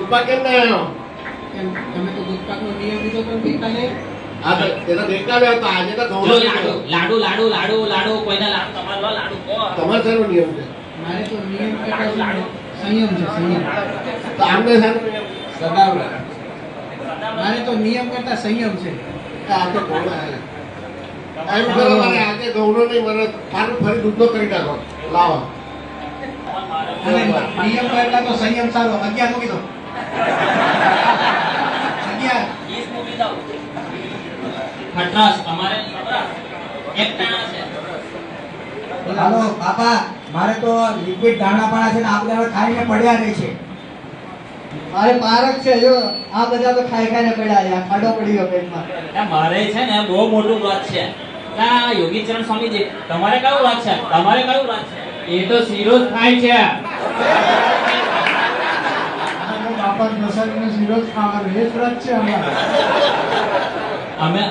દૂધપાક કેમ ના આવ્યો? તમે તો દૂધપાકનો નિયમ લીધો તો ગઈકાલે. હા તો એ તો ગઈકાલે હતો, આજે તો ઘઉંનો જો નિયમ. લાડુ લાડુ લાડુ લાડુ કોઈના લાડુ તમારો લાડુ કહો. તમારે શેનો નિયમ છે? મારે તો નિયમ કરતા સંયમ છે, સંયમ. તો આમને શેનો નિયમ? સદાવડા. મારે તો નિયમ કરતા સંયમ છે. આ તો ઘઉં આવ્યા. એમ કરો મારે આજે ઘઉંનો નહીં, મને પાછું ફરી દૂધનો કરી નાખો. લાવો. અને નિયમ કરતા તો સંયમ સારો. 11 મૂકી દો. 11. 20 મૂકી દો. ખટરાસ તમારે એક ટાણા છે. હાલો બાપા, મારે તો લિક્વિડ દાણા પાણા છે ને આપણે હવે ખાઈને પડ્યા રહી છે. મારે પારક છે, જો આ બધા તો ખાઈ ખાઈને પડ્યા છે, આ ખાડો પડી ગયો પેટમાં. મારે છે ને બહુ મોટું વ્રત છે. યોગીચરણ સ્વામીજી, તમારે કયું વ્રત છે? તમારે કયું વ્રત છે? એ તો શીરો જ ખાય છે. બાપા પ્રસાદનો શીરો જ ખાવાનો, એ જ વ્રત છે અમારે.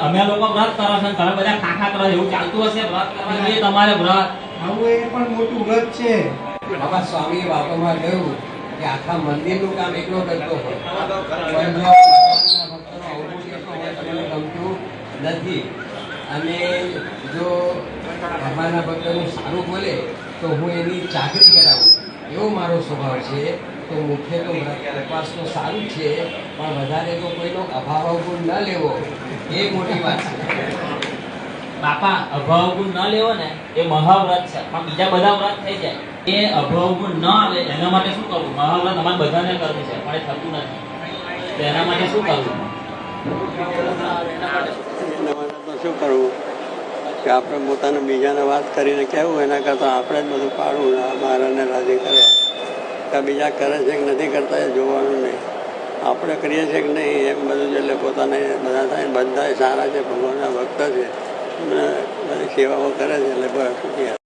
અમે લોકો વ્રત કરો છો, તમે બધા ખાખા કરો, એવું ચાલતું હશે? વ્રત કરવાનું એ તમારે વ્રત. આવું એ પણ મોટું વ્રત છે. બાબા સ્વામી વાતોમાં કહ્યું કે આખા મંદિરનું કામ એકલો કરતો હોય, પણ જો ભગવાનના ભક્તોનો અવગુણ કેટલો હોય તો મને ગમતું નથી. અને જો ભગવાનના ભક્તોનું સારું બોલે તો હું એની ચાકરી કરાવું, એવો મારો સ્વભાવ છે. તો મુખ્ય તો ઉપવાસ તો સારું છે, પણ વધારે તો કોઈનો અભાવ અવગુણ ન લેવો એ મોટી વાત છે. બાપા, અભાવ ગુણ ન લેવો ને એ મહાવ્રત છે, પણ બીજા બધા વ્રત થઈ જાય. એ અભાવ ગુણ ન આવે એના માટે શું કરવું? મહાવ્રત અમારે બધાને કરવું છે, પણ એ થતું નથી. તો એના માટે શું કરવું? શું કરવું કે આપણે પોતાને બીજાને વાત કરીને કહેવું, એના કરતાં આપણે જ બધું પાડવું, મારાને રાજી કરવા. કે બીજા કરે છે કે નથી કરતા એ જોવાનું નહીં, આપણે કરીએ છીએ કે નહીં એમ બધું. એટલે પોતાને બધા થાય, બધા સારા છે, ભગવાનના ભક્ત છે, બધી સેવાઓ કરે છે, એટલે બસ.